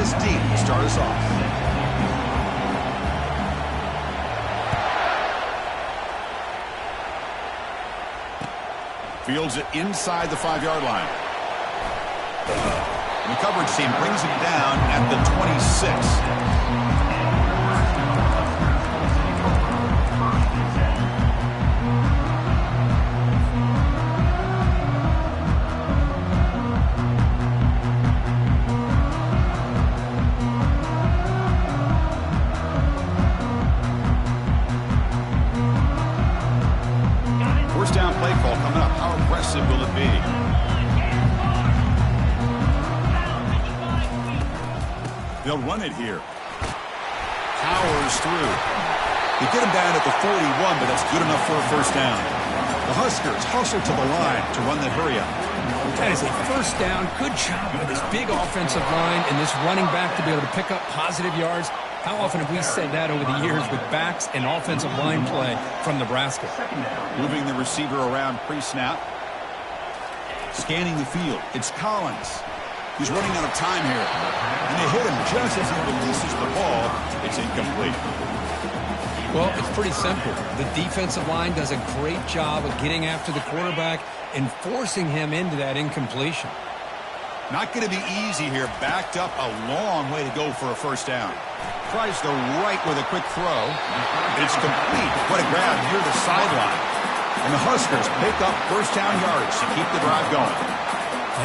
this deep to start us off. Fields it inside the 5-yard line. The coverage team brings it down at the 26. First down play call coming up. How aggressive will it be? They'll run it here. Powers through. They get him down at the 41, but that's good enough for a first down. The Huskers hustle to the line to run the hurry up. That is a first down. Good job by this big offensive line and this running back to be able to pick up positive yards. How often have we said that over the years with backs and offensive line play from Nebraska? Moving the receiver around pre-snap. Scanning the field. It's Collins. He's running out of time here. And they hit him just as he releases the ball. It's incomplete. Well, it's pretty simple. The defensive line does a great job of getting after the quarterback and forcing him into that incompletion. Not going to be easy here. Backed up a long way to go for a first down. Tries the right with a quick throw. It's complete. What a grab near the sideline. And the Huskers pick up first down yards to keep the drive going.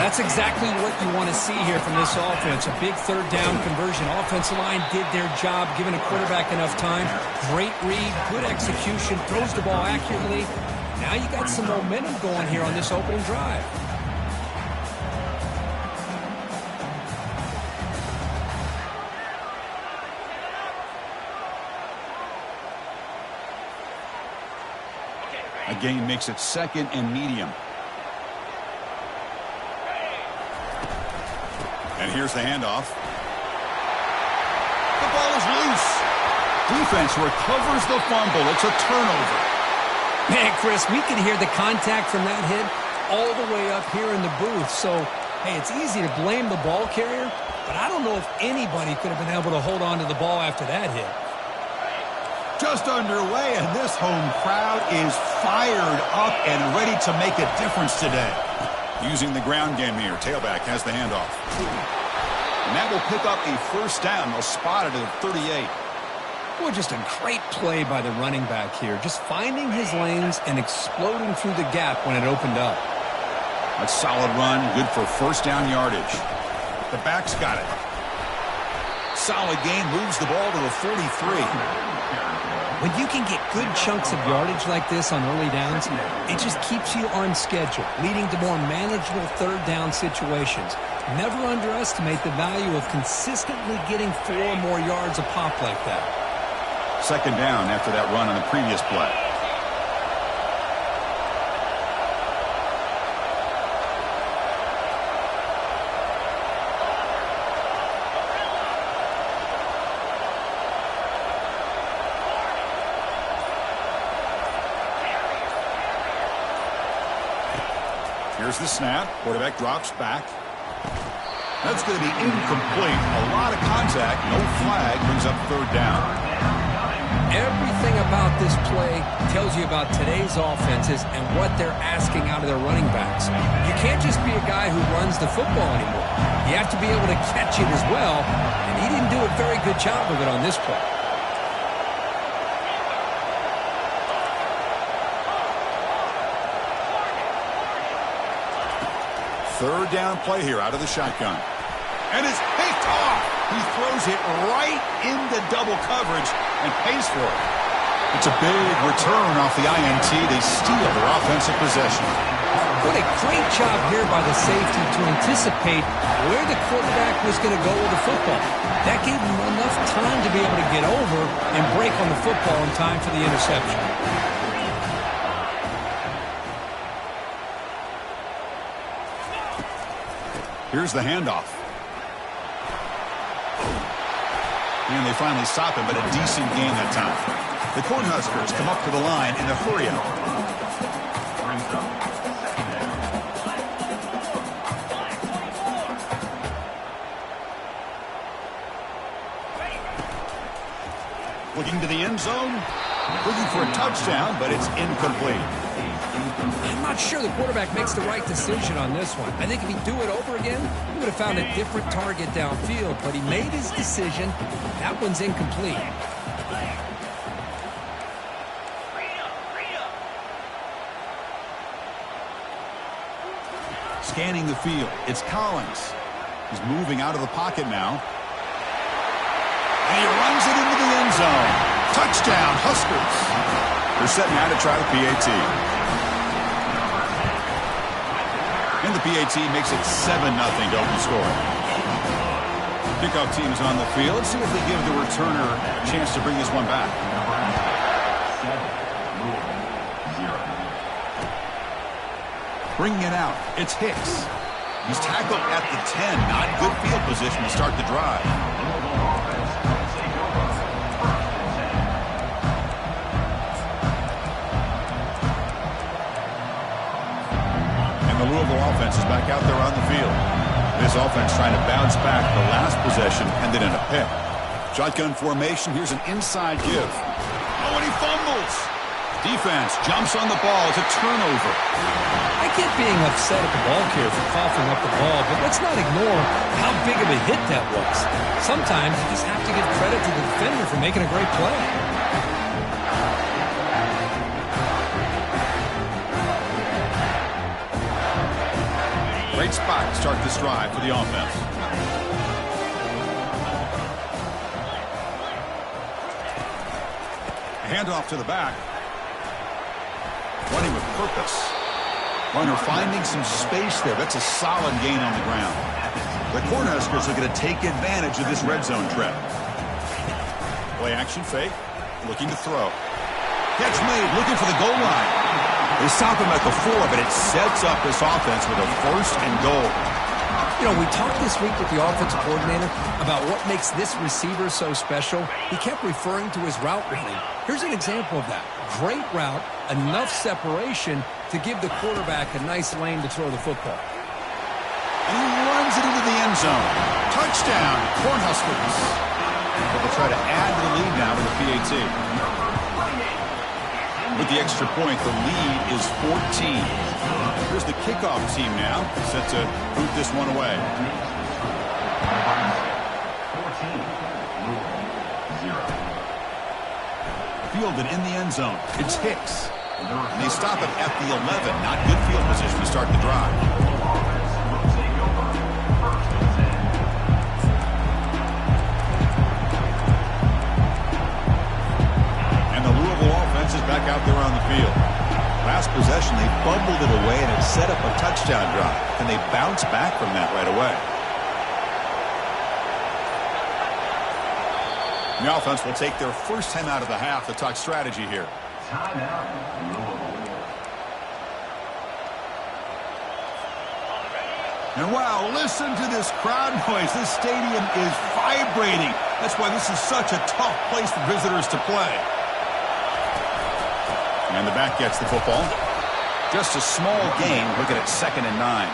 That's exactly what you want to see here from this offense. A big third down conversion. Offensive line did their job, giving a quarterback enough time. Great read, good execution, throws the ball accurately. Now you got some momentum going here on this opening drive. A gain makes it second and medium. And here's the handoff. The ball is loose. Defense recovers the fumble. It's a turnover. Man, Chris, we can hear the contact from that hit all the way up here in the booth. So, hey, it's easy to blame the ball carrier, but I don't know if anybody could have been able to hold on to the ball after that hit. Just underway, and this home crowd is fired up and ready to make a difference today. Using the ground game here, tailback has the handoff. And that will pick up a first down. They'll spot it at 38. Well, just a great play by the running back here. Just finding his lanes and exploding through the gap when it opened up. A solid run, good for first down yardage. The back's got it. Solid gain, moves the ball to the 43. When you can get good chunks of yardage like this on early downs, it just keeps you on schedule, leading to more manageable third down situations. Never underestimate the value of consistently getting 4 more yards a pop like that. Second down after that run on the previous play. Here's the snap. Quarterback drops back. That's going to be incomplete. A lot of contact. No flag. Brings up third down. Everything about this play tells you about today's offenses and what they're asking out of their running backs. You can't just be a guy who runs the football anymore. You have to be able to catch it as well, and he didn't do a very good job of it on this play. Third down play here out of the shotgun. And it's picked off. He throws it right into double coverage and pays for it. It's a big return off the INT. They steal their offensive possession. What a great job here by the safety to anticipate where the quarterback was going to go with the football. That gave him enough time to be able to get over and break on the football in time for the interception. Here's the handoff. And they finally stop him, but a decent gain that time. The Cornhuskers come up to the line in a hurry up. Looking to the end zone. Looking for a touchdown, but it's incomplete. I'm not sure the quarterback makes the right decision on this one. I think if he'd do it over again, he would have found a different target downfield, but he made his decision. That one's incomplete. Scanning the field, it's Collins. He's moving out of the pocket now. And he runs it into the end zone. Touchdown, Huskers. They're set now to try the PAT. And the PAT makes it 7-0 to open score. Kickoff team's on the field. Let's see if they give the returner a chance to bring this one back. Bringing it out, it's Hicks. He's tackled at the 10. Not good field position to start the drive. And the Louisville offense is back out there on the field. This offense trying to bounce back. The last possession ended in a pick. Shotgun formation. Here's an inside give. Oh, and he fumbles. Defense jumps on the ball. It's a turnover. I get being upset at the ball carrier for coughing up the ball, but let's not ignore how big of a hit that was. Sometimes you just have to give credit to the defender for making a great play. Great spot to start this drive for the offense. Handoff to the back. Running with purpose. Runner finding some space there. That's a solid gain on the ground. The Cornhuskers are going to take advantage of this red zone trap. Play action fake. Looking to throw. Catch made. Looking for the goal line. They stop him at the 4, but it sets up this offense with a 1st and goal. You know, we talked this week with the offensive coordinator about what makes this receiver so special. He kept referring to his route running. Here's an example of that. Great route, enough separation to give the quarterback a nice lane to throw the football. And he runs it into the end zone. Touchdown, Cornhuskers. But they'll try to add to the lead now with the PAT. With the extra point, the lead is 14. Here's the kickoff team now, set to boot this one away. Fielded in the end zone. It's Hicks. And they stop it at the 11. Not good field position to start the drive. And the Louisville offense is back out there on the field. Last possession, they fumbled it away, and it set up a touchdown drive. And they bounce back from that right away. The offense will take their first time out of the half to talk strategy here. And wow, listen to this crowd noise. This stadium is vibrating. That's why this is such a tough place for visitors to play. And the back gets the football. Just a small gain. Look at it, 2nd and 9.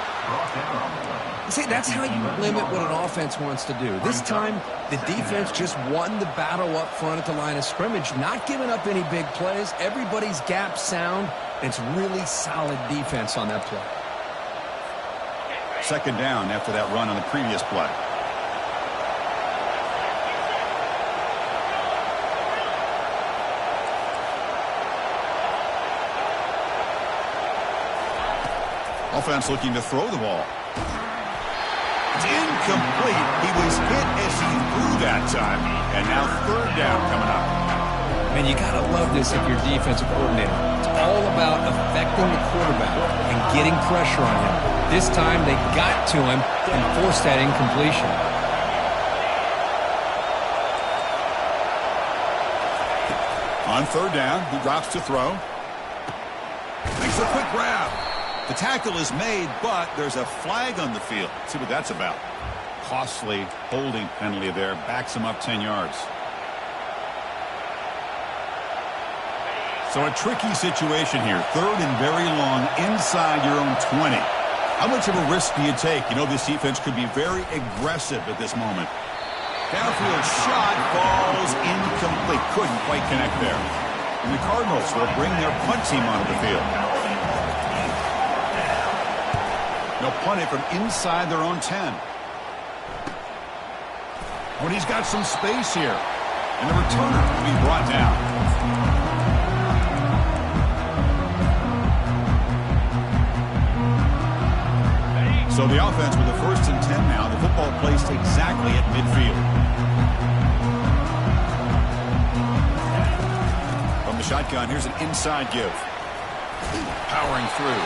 See, that's how you limit what an offense wants to do. This time, the defense just won the battle up front at the line of scrimmage, not giving up any big plays. Everybody's gap sound. It's really solid defense on that play. 2nd down after that run on the previous play. Offense looking to throw the ball. It's incomplete. He was hit as he threw that time. And now 3rd down coming up. Man, you got to love this if you're defensive coordinator. It's all about affecting the quarterback and getting pressure on him. This time they got to him and forced that incompletion. On 3rd down, he drops to throw. Makes a quick grab. The tackle is made, but there's a flag on the field. Let's see what that's about. Costly holding penalty there. Backs him up 10 yards. So a tricky situation here. 3rd and very long inside your own 20. How much of a risk do you take? You know this defense could be very aggressive at this moment. Downfield shot falls incomplete. Couldn't quite connect there. And the Cardinals will bring their punt team onto the field. They'll punt it from inside their own 10. When he's got some space here. And the returner will be brought down. So the offense with the 1st and 10 now. The football placed exactly at midfield. From the shotgun, here's an inside give. Powering through.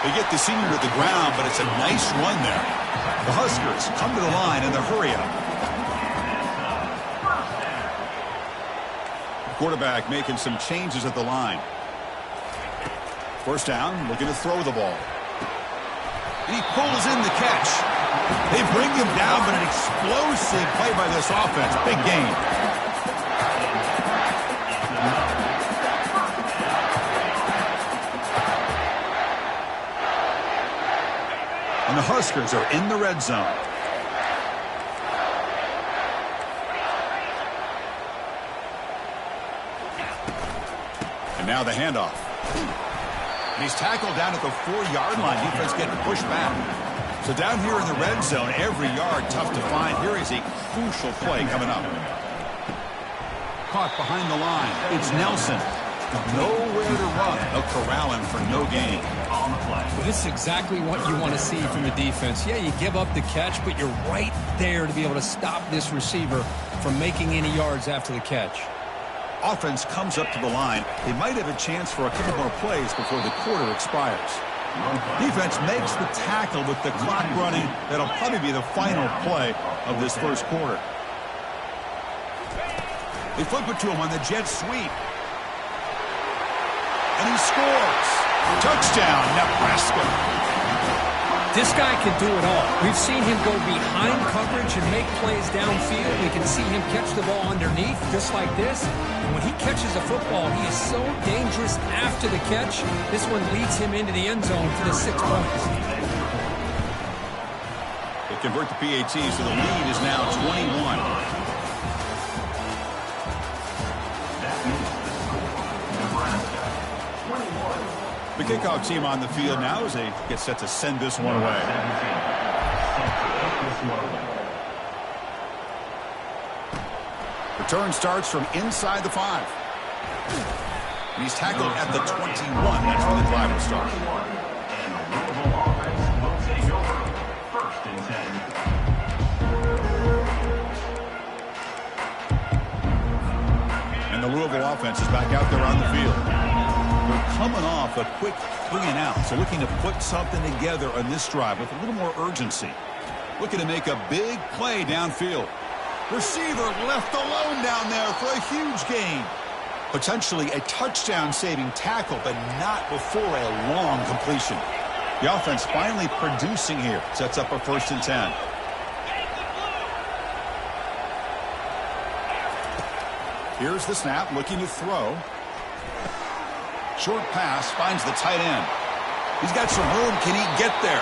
They get the senior to the ground, but it's a nice run there. The Huskers come to the line in the hurry-up. Quarterback making some changes at the line. 1st down, looking to throw the ball. And he pulls in the catch. They bring him down, but an explosive play by this offense. Big gain. And the Huskers are in the red zone. And now the handoff. And he's tackled down at the 4-yard line. Defense getting pushed back. So down here in the red zone, every yard tough to find. Here is a crucial play coming up. Caught behind the line. It's Nelson. Nowhere to run. They'll corral him for no gain. Well, this is exactly what you want to see from the defense. Yeah, you give up the catch, but you're right there to be able to stop this receiver from making any yards after the catch. Offense comes up to the line. They might have a chance for a couple more plays before the quarter expires. Defense makes the tackle with the clock running. That'll probably be the final play of this first quarter. They flip it to him on the jet sweep. And he scores. Touchdown, Nebraska. This guy can do it all. We've seen him go behind coverage and make plays downfield. We can see him catch the ball underneath just like this. And when he catches a football, he is so dangerous after the catch. This one leads him into the end zone for the 6 points. They convert the PAT, so the lead is now 21. The kickoff team on the field now as they get set to send this one away. Return starts from inside the 5. And he's tackled at the 21. That's where the drive will start. And the Louisville offense is back out there on the field. They're coming off a quick 3-and-out, so looking to put something together on this drive with a little more urgency. Looking to make a big play downfield. Receiver left alone down there for a huge gain. Potentially a touchdown-saving tackle, but not before a long completion. The offense finally producing here. Sets up a 1st and 10. Here's the snap, looking to throw. Short pass, finds the tight end. He's got some room. Can he get there?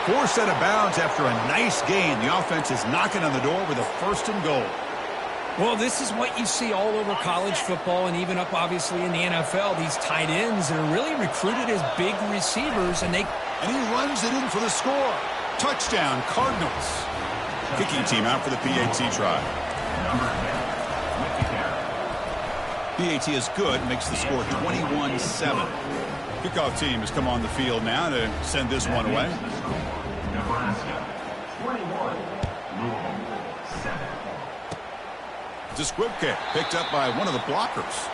Forced out of bounds after a nice gain. The offense is knocking on the door with a 1st and goal. Well, this is what you see all over college football and even up, obviously, in the NFL. These tight ends are really recruited as big receivers, and he runs it in for the score. Touchdown, Cardinals. Kicking team out for the PAT try. PAT is good, makes the score 21-7. Kickoff team has come on the field now to send this one away. Nebraska 21, Louisville 7. It's a squib kick picked up by one of the blockers.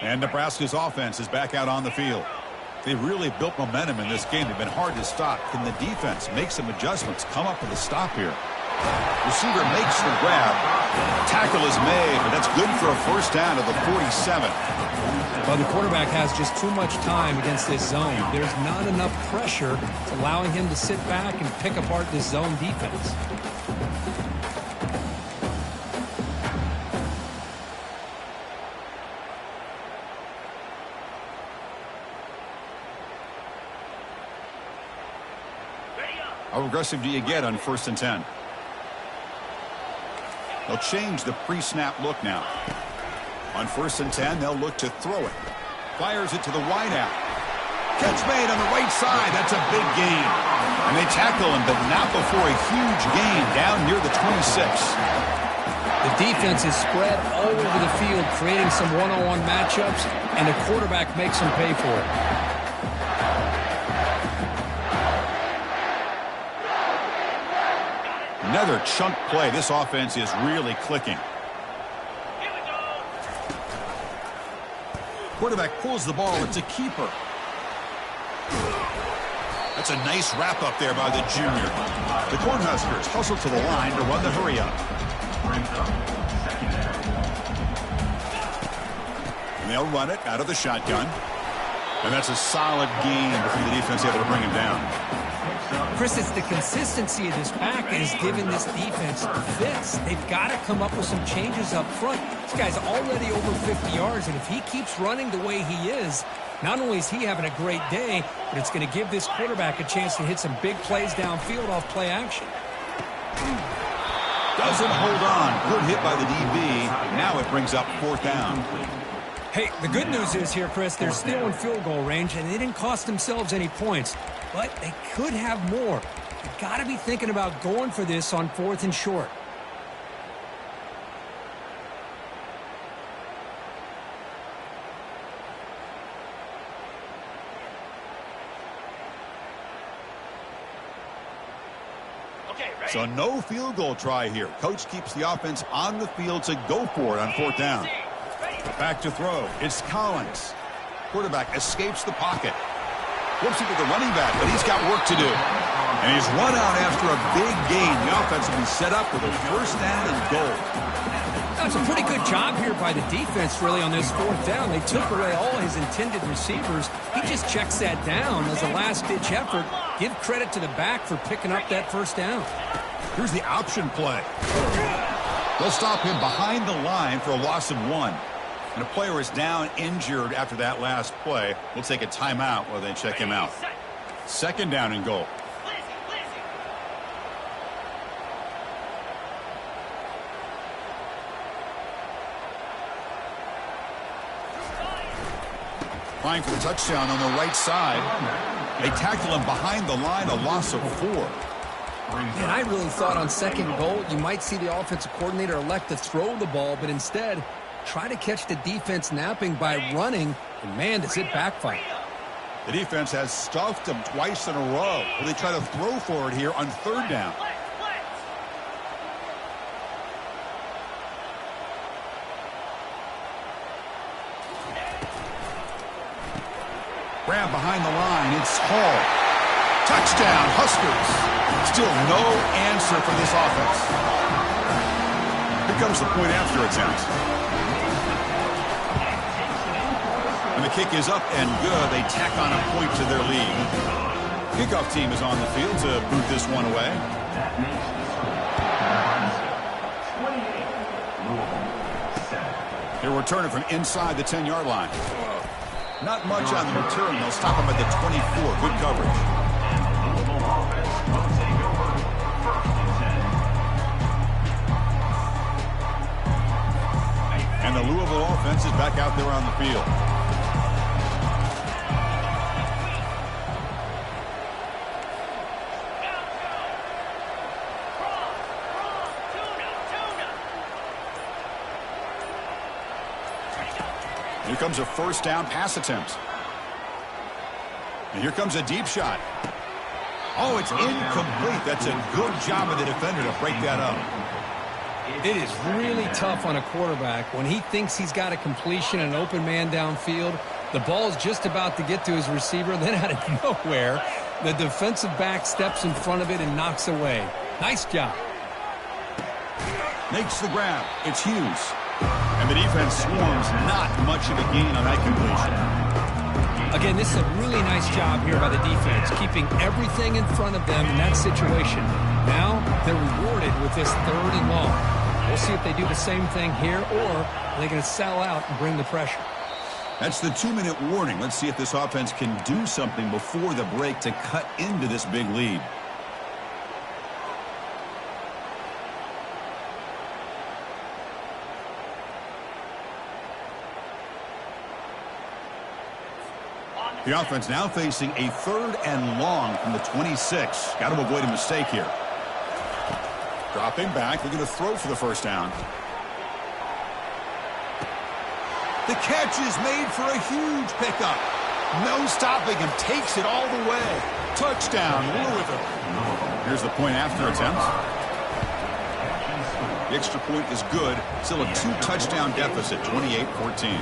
And Nebraska's offense is back out on the field. They've really built momentum in this game. They've been hard to stop. Can the defense make some adjustments, come up with a stop here? Receiver makes the grab. Tackle is made, but that's good for a first down to the 47. Well, the quarterback has just too much time against this zone. There's not enough pressure. It's allowing him to sit back and pick apart this zone defense. How aggressive do you get on 1st and 10? They'll change the pre-snap look now. On 1st and 10, they'll look to throw it. Fires it to the wideout. Catch made on the right side. That's a big gain. And they tackle him, but not before a huge gain down near the 26. The defense is spread all over the field, creating some one-on-one matchups, and the quarterback makes them pay for it. Another chunk play. This offense is really clicking. Quarterback pulls the ball. It's a keeper. That's a nice wrap up there by the junior. The Cornhuskers hustle to the line to run the hurry up. And they'll run it out of the shotgun. And that's a solid gain before the defense able to bring him down. Chris, it's the consistency of this pack that has given this defense fits. They've got to come up with some changes up front. This guy's already over 50 yards, and if he keeps running the way he is, not only is he having a great day, but it's going to give this quarterback a chance to hit some big plays downfield off play action. Doesn't hold on. Good hit by the DB. Now it brings up 4th down. Hey, the good news is here, Chris, they're still in field goal range, and they didn't cost themselves any points. But they could have more. You've got to be thinking about going for this on 4th and short. So no field goal try here. Coach keeps the offense on the field to go for it on 4th down. Back to throw. It's Collins. Quarterback escapes the pocket. Flips it to the running back, but he's got work to do. And he's run out after a big gain. The offense will be set up with a first down and goal. That's a pretty good job here by the defense, really, on this 4th down. They took away all his intended receivers. He just checks that down as a last-ditch effort. Give credit to the back for picking up that first down. Here's the option play. They'll stop him behind the line for a loss of 1. And a player is down injured after that last play. We'll take a timeout while they check him out. 2nd down and goal. Trying for a touchdown on the right side. They tackle him behind the line, a loss of 4. And I really thought on 2nd goal you might see the offensive coordinator elect to throw the ball, but instead try to catch the defense napping by running, and man, does it backfire. The defense has stuffed them twice in a row. Will they try to throw for it here on 3rd down? Grab behind the line. It's Hall. Touchdown, Huskers. Still no answer for this offense. Here comes the point after attempt. And the kick is up and good. They tack on a point to their lead. Kickoff team is on the field to boot this one away. They'll return it from inside the 10-yard line. Not much on the return. They'll stop him at the 24. Good coverage. And the Louisville offense is back out there on the field. Here comes a first down pass attempt. And here comes a deep shot. Oh, it's incomplete. That's a good job of the defender to break that up. It is really tough on a quarterback when he thinks he's got a completion, an open man downfield. The ball's just about to get to his receiver. Then out of nowhere, the defensive back steps in front of it and knocks away. Nice job. Makes the grab. It's Hughes. And the defense swarms. Not much of a gain on that completion. Again, this is a really nice job here by the defense, keeping everything in front of them in that situation. Now they're rewarded with this 3rd and long. We'll see if they do the same thing here, or are they going to sell out and bring the pressure. That's the 2-minute warning. Let's see if this offense can do something before the break to cut into this big lead. The offense now facing a 3rd and long from the 26. Got to avoid a mistake here. Dropping back, looking to throw for the first down. The catch is made for a huge pickup. No stopping him, takes it all the way. Touchdown, Louisville. Here's the point after attempt. The extra point is good. Still a 2-touchdown deficit, 28-14.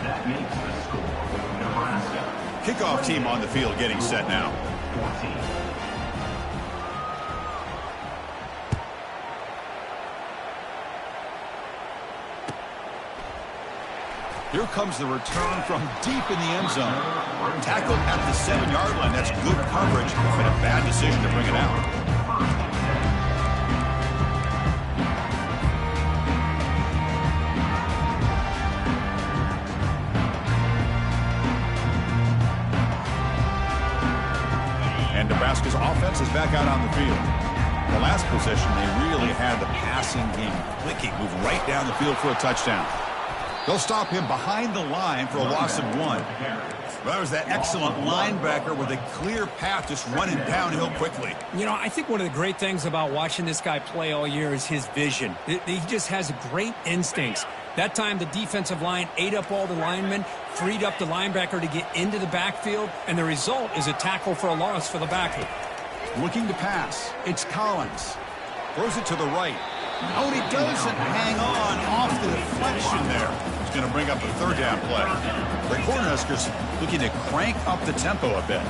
That makes the score Nebraska. Kickoff team on the field getting set now. 14. Here comes the return from deep in the end zone. Tackled at the 7-yard line. That's good coverage, but a bad decision to bring it out. And Nebraska's offense is back out on the field. The last possession, they really had the passing game clicking. Move right down the field for a touchdown. They'll stop him behind the line for a loss of 1. Well, that was that excellent linebacker with a clear path just running downhill quickly. You know, I think one of the great things about watching this guy play all year is his vision. He just has great instincts. That time, the defensive line ate up all the linemen, freed up the linebacker to get into the backfield, and the result is a tackle for a loss for the backer. Looking to pass. It's Collins. Throws it to the right. Oh, and he doesn't hang on off the deflection there. He's going to bring up a 3rd down play. The Cornhuskers looking to crank up the tempo a bit.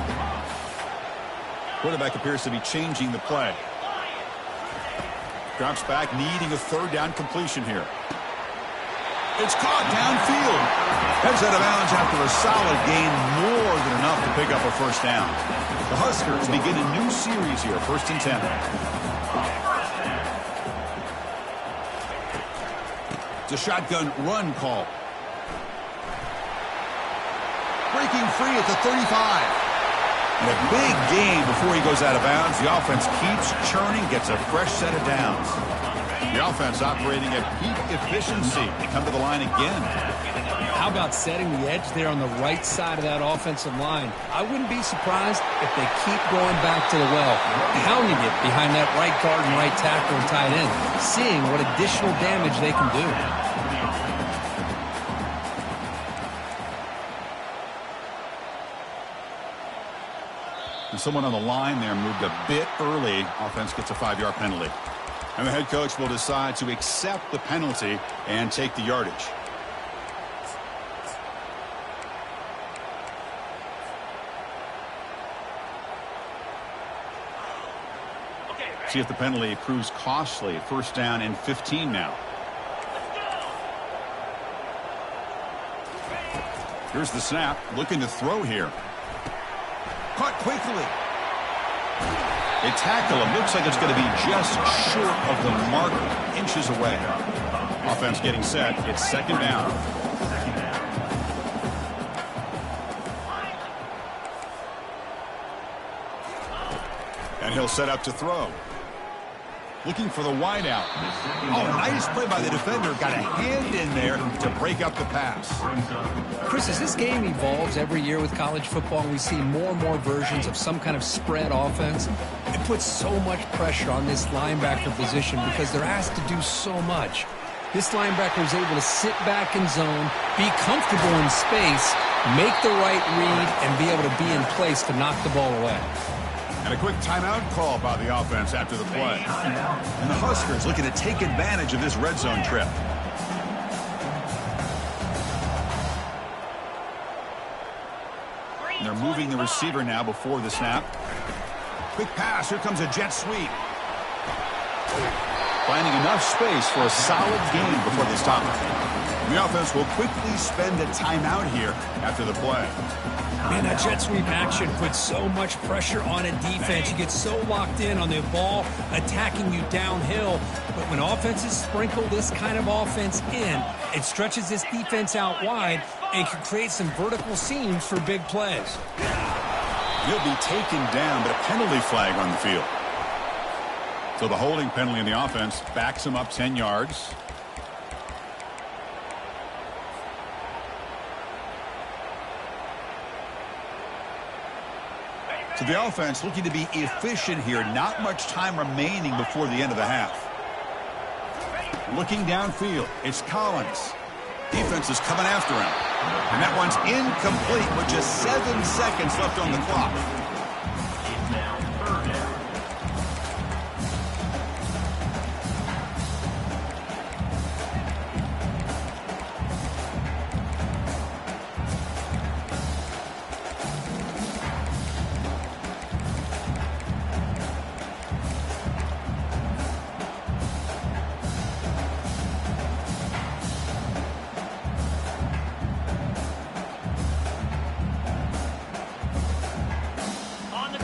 Quarterback appears to be changing the play. Drops back, needing a 3rd down completion here. It's caught downfield. Heads out of bounds after a solid gain, more than enough to pick up a 1st down. The Huskers begin a new series here, 1st and 10. It's a shotgun run call. Breaking free at the 35. And a big gain before he goes out of bounds. The offense keeps churning, gets a fresh set of downs. The offense operating at peak efficiency. They come to the line again. How about setting the edge there on the right side of that offensive line? I wouldn't be surprised if they keep going back to the well, pounding it behind that right guard and right tackle and tight end, seeing what additional damage they can do. And someone on the line there moved a bit early. Offense gets a 5-yard penalty. And the head coach will decide to accept the penalty and take the yardage. See if the penalty proves costly. 1st down and 15 now. Here's the snap. Looking to throw here. Caught quickly. They tackle him. Looks like it's going to be just short of the marker. Inches away. Offense getting set. It's 2nd down. And he'll set up to throw. Looking for the wideout. Oh, nice play by the defender. Got a hand in there to break up the pass. Chris, as this game evolves every year with college football, we see more and more versions of some kind of spread offense. It puts so much pressure on this linebacker position because they're asked to do so much. This linebacker is able to sit back in zone, be comfortable in space, make the right read, and be able to be in place to knock the ball away. And a quick timeout call by the offense after the play. And the Huskers looking to take advantage of this red zone trip. And they're moving the receiver now before the snap. Quick pass. Here comes a jet sweep. Finding enough space for a solid gain before they stop. The offense will quickly spend a timeout here after the play. Man, that jet sweep action puts so much pressure on a defense. You get so locked in on the ball attacking you downhill. But when offenses sprinkle this kind of offense in, it stretches this defense out wide and can create some vertical seams for big plays. He'll be taken down, but a penalty flag on the field. So the holding penalty in the offense backs him up 10 yards. So the offense looking to be efficient here. Not much time remaining before the end of the half. Looking downfield, it's Collins. Defense is coming after him. And that one's incomplete with just 7 seconds left on the clock.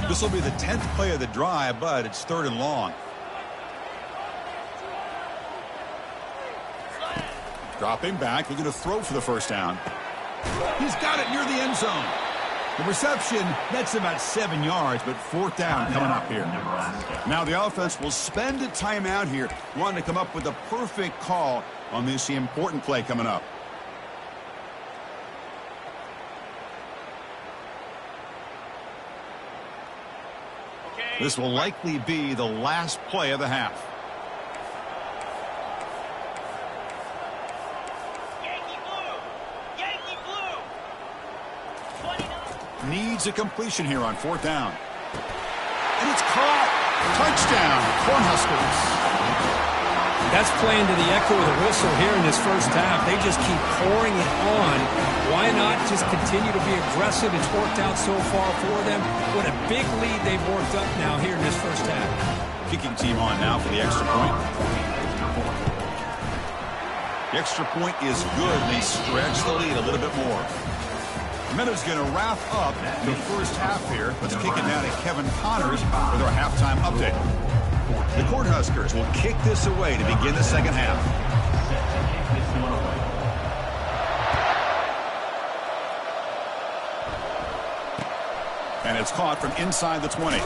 This will be the 10th play of the drive, but it's 3rd and long. Dropping back, looking to throw for the first down. He's got it near the end zone. The reception, that's about 7 yards, but 4th down coming up here. Now the offense will spend a timeout here, wanting to come up with the perfect call on this important play coming up. This will likely be the last play of the half. Yankee blue! Yankee blue! 29. Needs a completion here on 4th down. And it's caught. Touchdown, Cornhuskers. That's playing to the echo of the whistle here in this first half. They just keep pouring it on. Why not just continue to be aggressive? It's worked out so far for them. What a big lead they've worked up now here in this first half. Kicking team on now for the extra point. The extra point is good. They stretch the lead a little bit more. Meadows going to wrap up the first half here. Let's kick it down to Kevin Connors with our halftime update. The Cornhuskers will kick this away to begin the second half. And it's caught from inside the 20.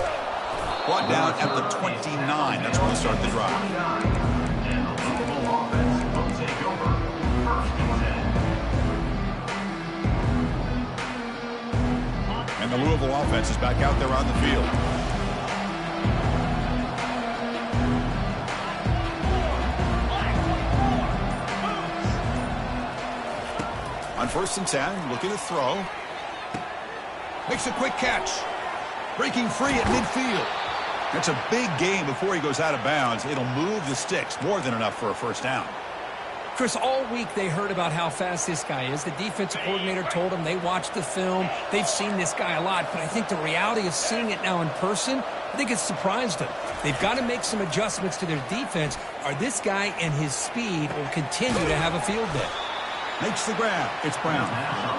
Brought down at the 29. That's when we start the drive. And the Louisville offense is back out there on the field. On 1st and 10, looking to throw. Makes a quick catch. Breaking free at midfield. That's a big gain before he goes out of bounds. It'll move the sticks. More than enough for a first down. Chris, all week they heard about how fast this guy is. The defensive coordinator told them they watched the film. They've seen this guy a lot. But I think the reality of seeing it now in person, I think it's surprised them. They've got to make some adjustments to their defense, or this guy and his speed will continue to have a field day. Makes the grab. It's Brown.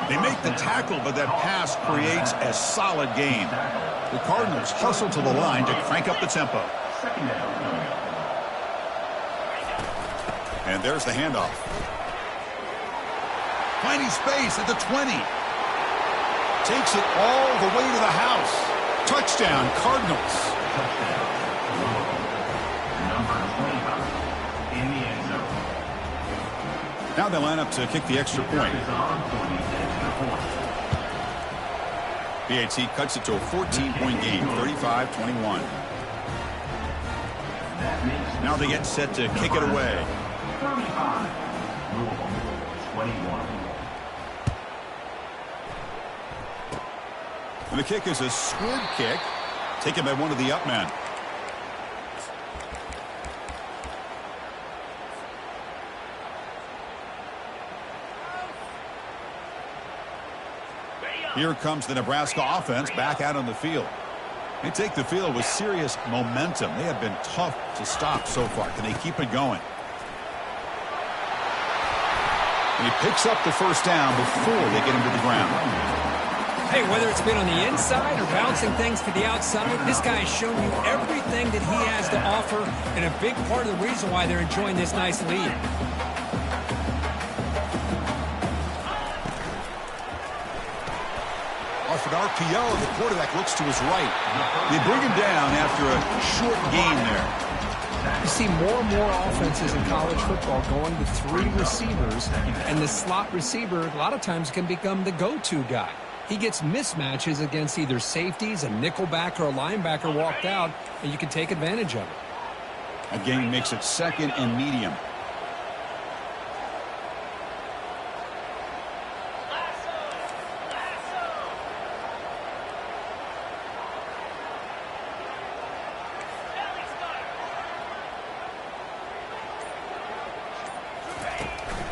They make the tackle, but that pass creates a solid gain. The Cardinals hustle to the line to crank up the tempo. And there's the handoff. Finding space at the 20. Takes it all the way to the house. Touchdown, Cardinals. Now they line up to kick the extra point. BAT cuts it to a 14-point game, 35-21. Now they get set to kick it away. 35. Louisville, 21. And the kick is a squib kick, taken by one of the up men. Here comes the Nebraska offense back out on the field. They take the field with serious momentum. They have been tough to stop so far. Can they keep it going? And he picks up the first down before they get him to the ground. Hey, whether it's been on the inside or bouncing things to the outside, this guy has shown you everything that he has to offer, and a big part of the reason why they're enjoying this nice lead. Off an RPO, the quarterback looks to his right. They bring him down after a short gain there. You see more and more offenses in college football going to 3 receivers, and the slot receiver a lot of times can become the go-to guy. He gets mismatches against either safeties, a nickelback, or a linebacker walked out, and you can take advantage of it. Again, makes it 2nd and medium.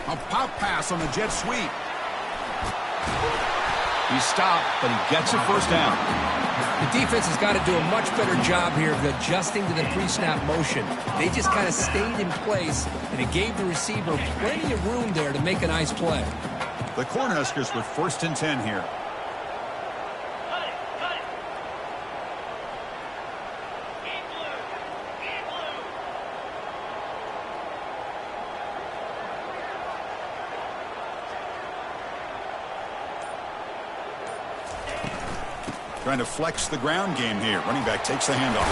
A pop pass on the jet sweep. He stopped, but he gets a first down. The defense has got to do a much better job here of adjusting to the pre-snap motion. They just kind of stayed in place, and it gave the receiver plenty of room there to make a nice play. The Cornhuskers with 1st and 10 here. Cut it, cut it. In blue, in blue. Trying to flex the ground game here. Running back takes the handoff.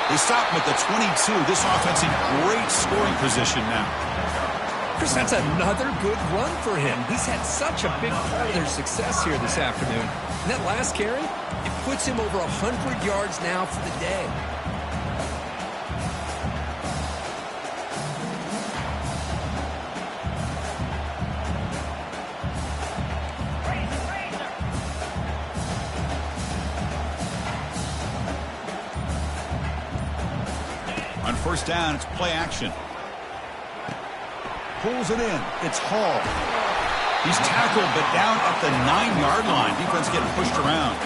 They stop him at the 22. This offense in great scoring position now. Chris, that's another good run for him. He's had such a big part of their success here this afternoon. And that last carry, it puts him over 100 yards now for the day. On first down, it's play action. Pulls it in. It's Hall. He's tackled, but down at the 9-yard line. Defense getting pushed around.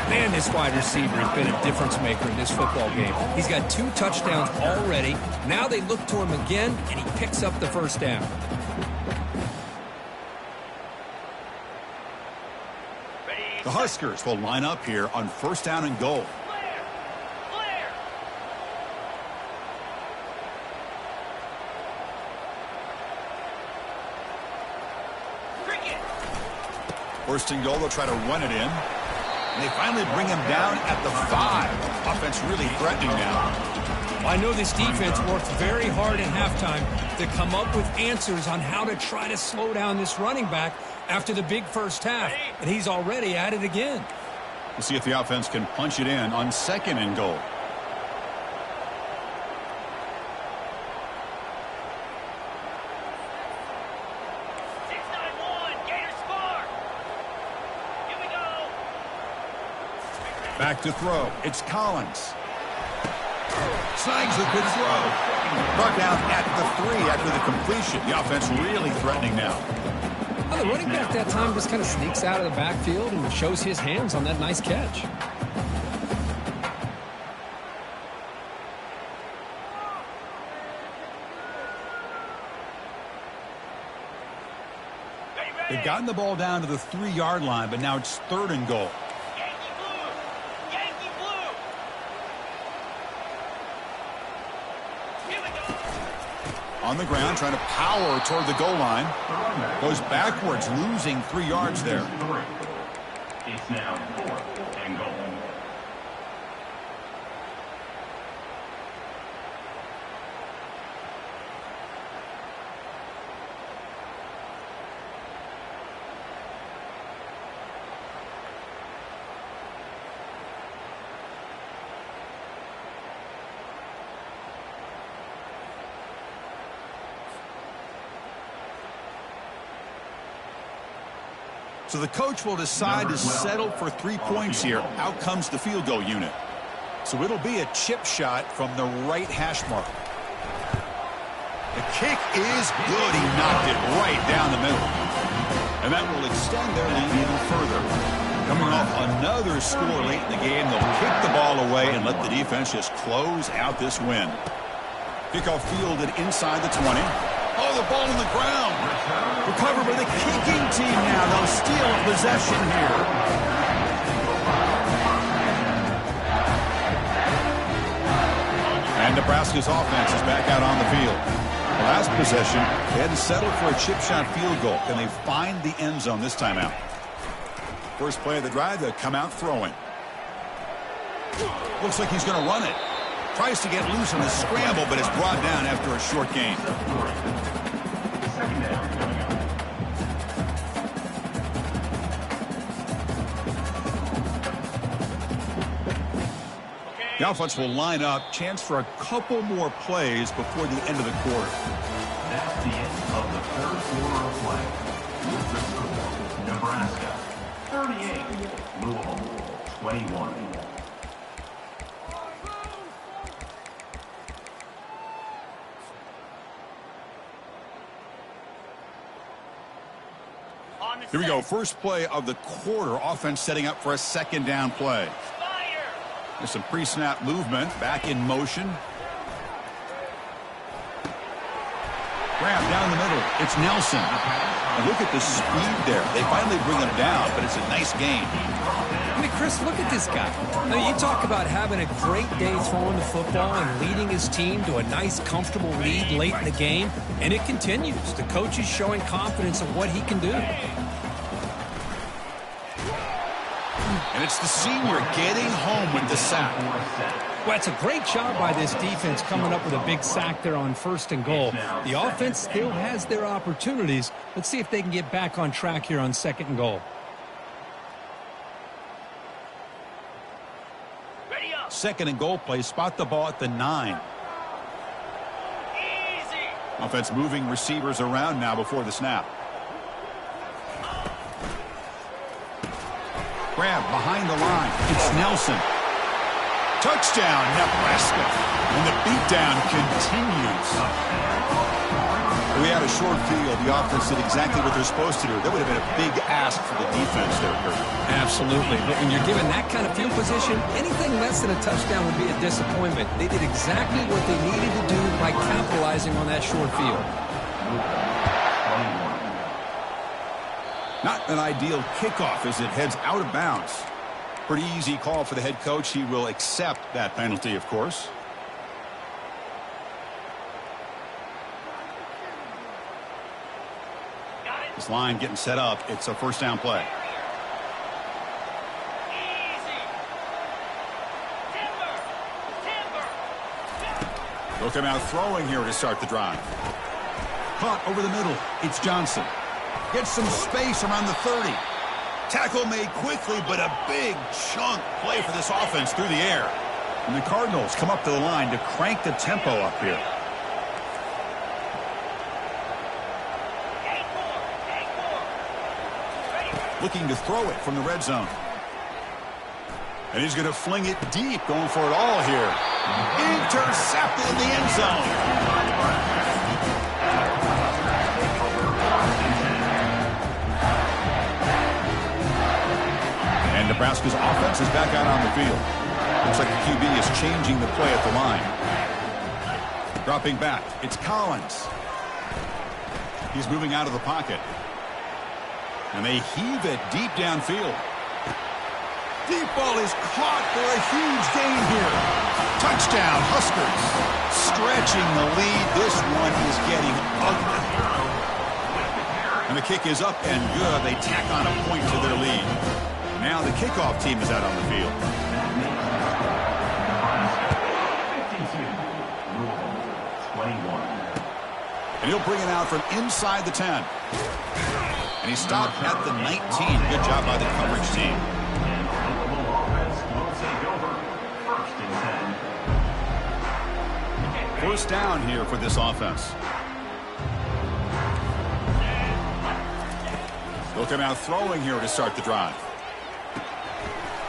Man, this wide receiver has been a difference maker in this football game. He's got 2 touchdowns already. Now they look to him again, and he picks up the first down. The Huskers will line up here on first down and goal. First and goal, they'll try to run it in. And they finally bring him down at the 5. Offense really threatening now. I know this defense worked very hard at halftime to come up with answers on how to try to slow down this running back after the big first half. And he's already at it again. We'll see if the offense can punch it in on 2nd and goal. Back to throw. It's Collins. Snags a good throw. Brought down at the 3 after the completion. The offense really threatening now. Well, the running back that time just kind of sneaks out of the backfield and shows his hands on that nice catch. They've gotten the ball down to the 3-yard line, but now it's 3rd and goal. On the ground, trying to power toward the goal line. Goes backwards, losing 3 yards there. It's now 4th and goal. So the coach will decide to settle for 3 points here. Out comes the field goal unit. So it'll be a chip shot from the right hash mark. The kick is good. He knocked it right down the middle. And that will extend their lead even further. Coming off another score late in the game, they'll kick the ball away and let the defense just close out this win. Kickoff fielded inside the 20. Oh, the ball on the ground. Recovered by the kicking team now. They'll steal possession here. And Nebraska's offense is back out on the field. The last possession, they had to settle for a chip shot field goal. Can they find the end zone this time out? First play of the drive, they'll come out throwing. Looks like he's going to run it. Tries to get loose on the scramble, but is brought down after a short gain. The offense will line up. Chance for a couple more plays before the end of the quarter. That's the end of the third quarter of play. With the score, Nebraska 38, Louisville 21. Here we go. First play of the quarter. Offense setting up for a second down play. There's some pre-snap movement. Back in motion. Grab down the middle. It's Nelson. And look at the speed there. They finally bring him down, but it's a nice gain. I mean, Chris, look at this guy. I mean, you talk about having a great day throwing the football and leading his team to a nice, comfortable lead late in the game, and it continues. The coach is showing confidence of what he can do. And it's the senior getting home with the sack. Well, it's a great job by this defense coming up with a big sack there on 1st and goal. The offense still has their opportunities. Let's see if they can get back on track here on 2nd and goal. Ready up. 2nd and goal play. Spot the ball at the 9. Easy. Offense moving receivers around now before the snap. Grab behind the line. It's Nelson. Touchdown, Nebraska. And the beatdown continues. We had a short field. The offense did exactly what they're supposed to do. That would have been a big ask for the defense there, Kurt. Absolutely. But when you're given that kind of field position, anything less than a touchdown would be a disappointment. They did exactly what they needed to do by capitalizing on that short field. Not an ideal kickoff as it heads out of bounds. Pretty easy call for the head coach. He will accept that penalty, of course. This line getting set up. It's a first down play. Easy. Timber. They'll come out throwing here to start the drive. Caught over the middle. It's Johnson. Gets some space around the 30. Tackle made quickly, but a big chunk play for this offense through the air. And the Cardinals come up to the line to crank the tempo up here. Looking to throw it from the red zone. And he's going to fling it deep, going for it all here. Intercepted in the end zone. And Nebraska's offense is back out on the field. Looks like the QB is changing the play at the line. Dropping back, it's Collins. He's moving out of the pocket. And they heave it deep downfield. Deep ball is caught for a huge gain here. Touchdown, Huskers. Stretching the lead. This one is getting ugly. And the kick is up and good. They tack on a point to their lead. Now the kickoff team is out on the field. And he'll bring it out from inside the 10. And he stopped at the 19. Good job by the coverage team. And the Louisville offense will take over 1st and 10. First down here for this offense. They'll come out throwing here to start the drive.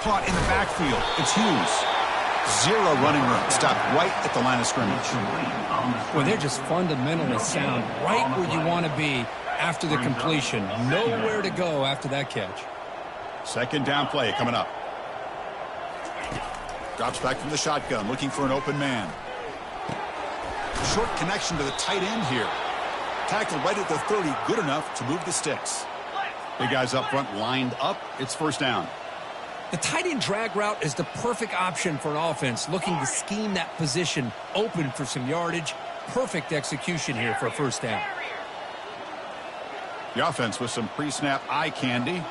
Caught in the backfield. It's Hughes. Zero running room. Stopped right at the line of scrimmage. Well, they're just fundamentally sound, right where you want to be after the completion. Nowhere to go after that catch. Second down play coming up. Drops back from the shotgun, looking for an open man. Short connection to the tight end here. Tackle right at the 30, good enough to move the sticks. The guys up front lined up. It's first down. The tight end drag route is the perfect option for an offense looking to scheme that position open for some yardage. Perfect execution here for a first down. The offense with some pre-snap eye candy.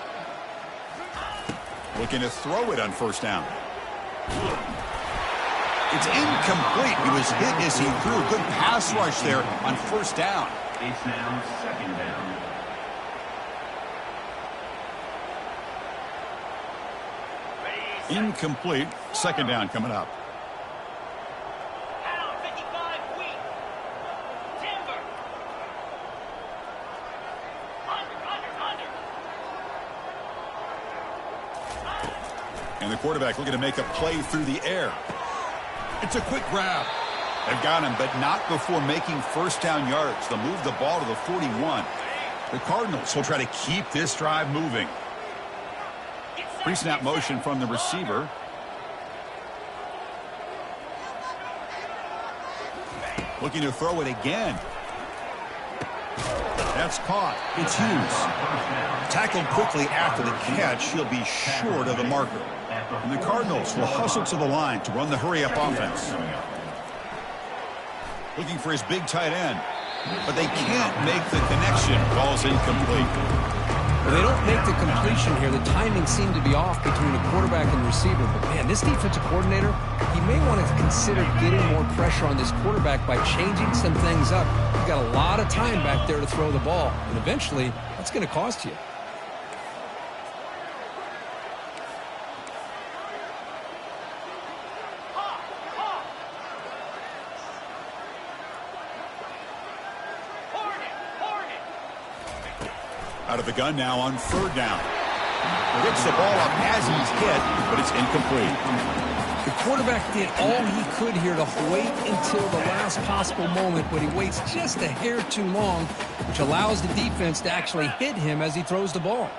Looking to throw it on first down. It's incomplete. He was hit as he threw a good pass rush there on first down. It's now second down. Incomplete. Second down coming up. Down 55 weak. Timber. Under. And the quarterback looking to make a play through the air. It's a quick grab. They've got him, but not before making first down yards. They'll move the ball to the 41. The Cardinals will try to keep this drive moving. Pre-snap motion from the receiver. Looking to throw it again. That's caught. It's Hughes. Tackled quickly after the catch. He'll be short of the marker. And the Cardinals will hustle to the line to run the hurry-up offense. Looking for his big tight end. But they can't make the connection. Ball's incomplete. Well, they don't make the completion here. The timing seemed to be off between the quarterback and the receiver. But, man, this defensive coordinator, he may want to consider getting more pressure on this quarterback by changing some things up. You've got a lot of time back there to throw the ball. And eventually, that's going to cost you. Out of the gun now on third down. Picks the ball up as he's hit, but it's incomplete. The quarterback did all he could here to wait until the last possible moment, but he waits just a hair too long, which allows the defense to actually hit him as he throws the ball.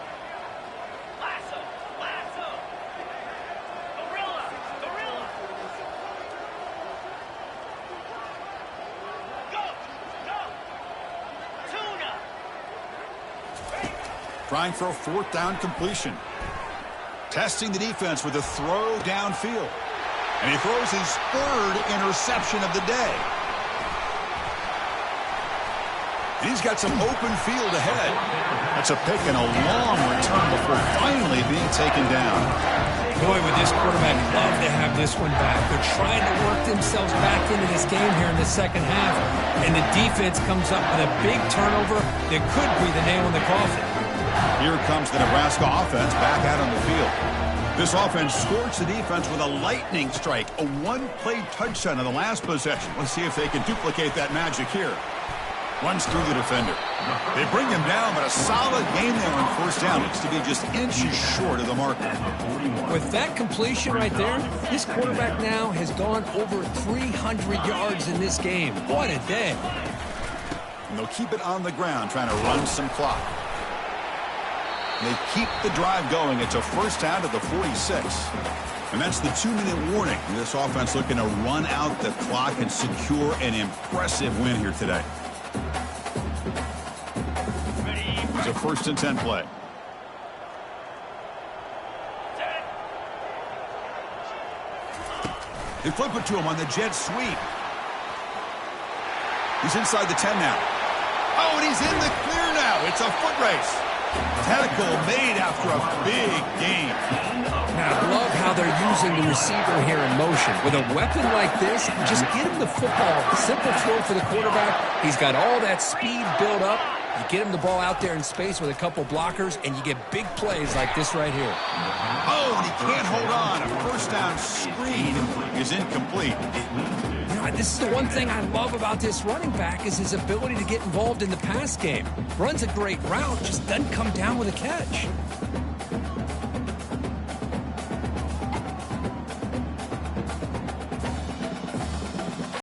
Lasso. Gorilla. Go. Tuna. Trying for a fourth down completion. Testing the defense with a throw downfield. And he throws his third interception of the day. And he's got some open field ahead. That's a pick and a long return before finally being taken down. Boy, would this quarterback love to have this one back. They're trying to work themselves back into this game here in the second half. And the defense comes up with a big turnover that could be the nail in the coffin. Here comes the Nebraska offense back out on the field. This offense scorched the defense with a lightning strike, a one-play touchdown in the last possession. Let's see if they can duplicate that magic here. Runs through the defender. They bring him down, but a solid game there on first down. Looks to be just inches short of the marker. With that completion right there, this quarterback now has gone over 300 yards in this game. What a day. And they'll keep it on the ground, trying to run some clock. They keep the drive going. It's a first down to the 46. And that's the 2-minute warning. This offense looking to run out the clock and secure an impressive win here today. It's a 1st and 10 play. They flip it to him on the jet sweep. He's inside the 10 now. Oh, and he's in the clear now. It's a foot race. Tackle made after a big gain. Now, I love how they're using the receiver here in motion. With a weapon like this, just get him the football. Simple throw for the quarterback. He's got all that speed built up. You get him the ball out there in space with a couple blockers, and you get big plays like this right here. Oh, and he can't hold on. A first down screen is incomplete. You know, this is the one thing I love about this running back is his ability to get involved in the pass game. Runs a great route, just doesn't come down with a catch.